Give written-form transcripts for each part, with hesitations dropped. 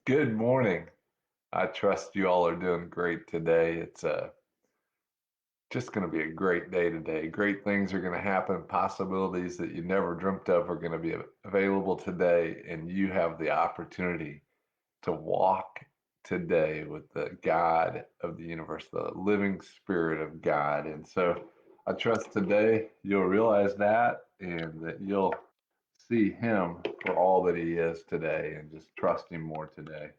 Good morning. I trust you all are doing great today. It's just going to be a great day today. Great things are going to happen. Possibilities that you never dreamt of are going to be available today, and you have the opportunity to walk today with the God of the universe, the living spirit of God. And so I trust today you'll realize that and that you'll see him for all that he is today and just trust him more today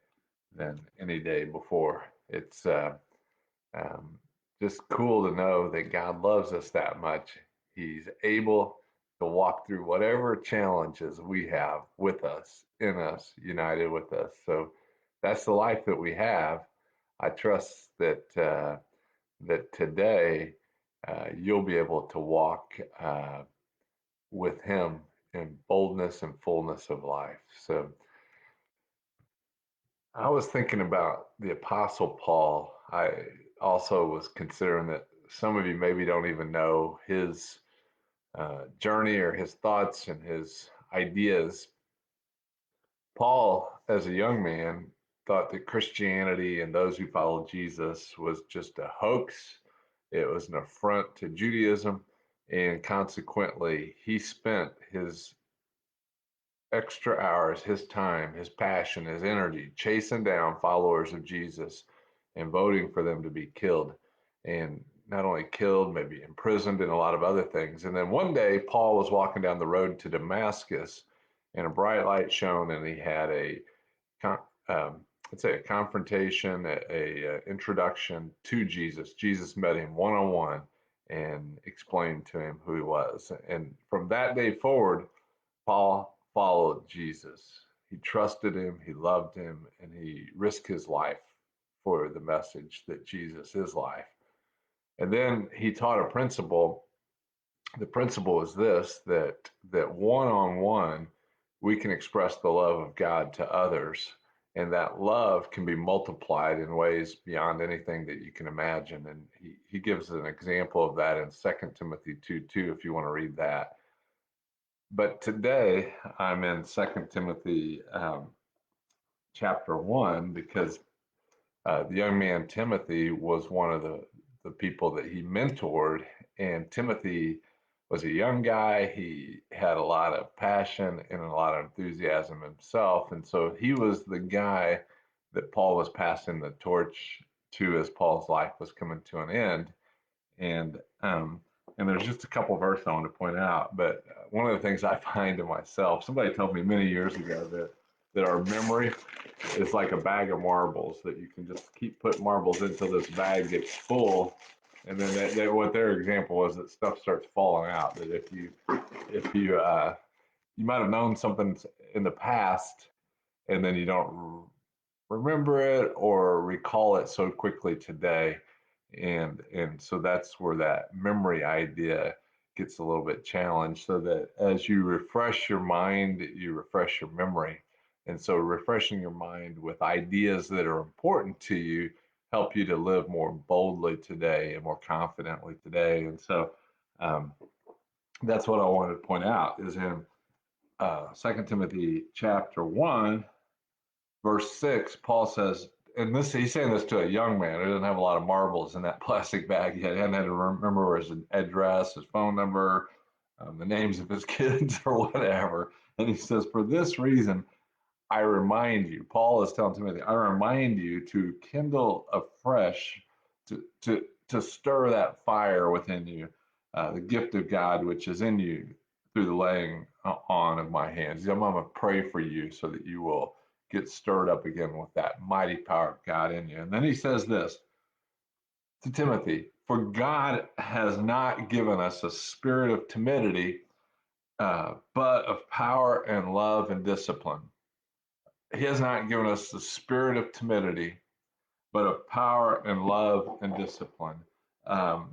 than any day before. It's um, just cool to know that God loves us that much. He's able to walk through whatever challenges we have with us, in us, united with us. So that's the life that we have. I trust that today you'll be able to walk with Him in boldness and fullness of life. So I was thinking about the Apostle Paul. I also was considering that some of you maybe don't even know his journey or his thoughts and his ideas. Paul, as a young man, thought that Christianity and those who followed Jesus was just a hoax. It was an affront to Judaism, and consequently, he spent his extra hours, his time, his passion, his energy, chasing down followers of Jesus and voting for them to be killed. And not only killed, maybe imprisoned and a lot of other things. And then one day, Paul was walking down the road to Damascus and a bright light shone, and he had um, let's say a confrontation, a introduction to Jesus. Jesus met him one on one and explained to him who he was. And from that day forward, Paul followed Jesus. He trusted him, he loved him, and he risked his life for the message that Jesus is life. And then he taught a principle. The principle is this, that one-on-one we can express the love of God to others, and that love can be multiplied in ways beyond anything that you can imagine. And he gives an example of that in 2 Timothy 2:2, if you want to read that. But today I'm in Second Timothy chapter 1 because the young man Timothy was one of the people that he mentored. And Timothy was a young guy. He had a lot of passion and a lot of enthusiasm himself. And so he was the guy that Paul was passing the torch to as Paul's life was coming to an end. And and there's just a couple of verses I want to point out. But one of the things I find in myself, somebody told me many years ago that our memory is like a bag of marbles, that you can just keep putting marbles until this bag gets full. And then what their example was, that stuff starts falling out. That if you you might have known something in the past, and then you don't remember it or recall it so quickly today, and so that's where that memory idea gets a little bit challenged, so that as you refresh your mind, you refresh your memory. And so refreshing your mind with ideas that are important to you help you to live more boldly today and more confidently today. And so um, that's what I wanted to point out is in 2 Timothy chapter 1 verse 6, Paul says, and this he's saying this to a young man who doesn't have a lot of marbles in that plastic bag yet. He hadn't had to remember his address, his phone number, the names of his kids, or whatever. And he says, for this reason, I remind you, Paul is telling Timothy, I remind you to kindle afresh, to stir that fire within you, the gift of God which is in you through the laying on of my hands. I'm going to pray for you so that you will get stirred up again with that mighty power of God in you. And then he says this to Timothy, for God has not given us a spirit of timidity, but of power and love and discipline. He has not given us the spirit of timidity, but of power and love and discipline. Um,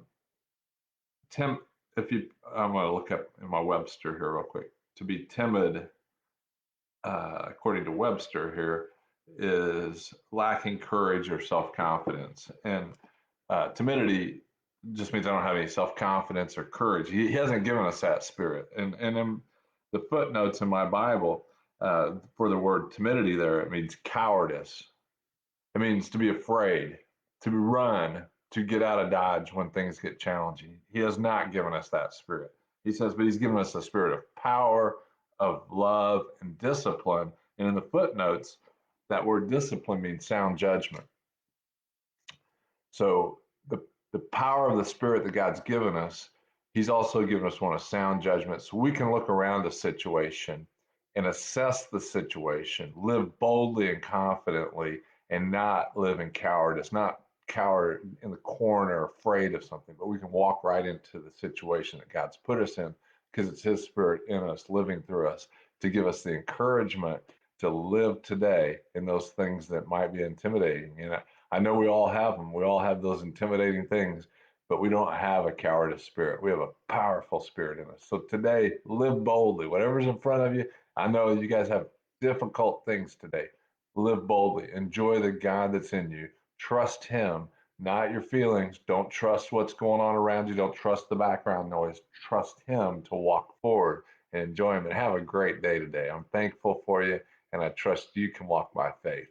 Tim, if you, I'm going to look up in my Webster here real quick. To be timid, according to Webster here, is lacking courage or self-confidence. And timidity just means I don't have any self-confidence or courage. He hasn't given us that spirit. And in the footnotes in my Bible, for the word timidity there, it means cowardice. It means to be afraid, to run, to get out of Dodge when things get challenging. He has not given us that spirit. He says, but he's given us a spirit of power, of love, and discipline. And in the footnotes, that word discipline means sound judgment. So the power of the spirit that God's given us, he's also given us one of sound judgment. So we can look around a situation and assess the situation, live boldly and confidently, and not live in cowardice, not cower in the corner, afraid of something, but we can walk right into the situation that God's put us in because it's his spirit in us, living through us to give us the encouragement to live today in those things that might be intimidating. I know we all have them. We all have those intimidating things, but we don't have a cowardice spirit. We have a powerful spirit in us. So today, live boldly. Whatever's in front of you, I know you guys have difficult things today. Live boldly. Enjoy the God that's in you. Trust him, not your feelings. Don't trust what's going on around you. Don't trust the background noise. Trust him to walk forward and enjoy him and have a great day today. I'm thankful for you, and I trust you can walk by faith.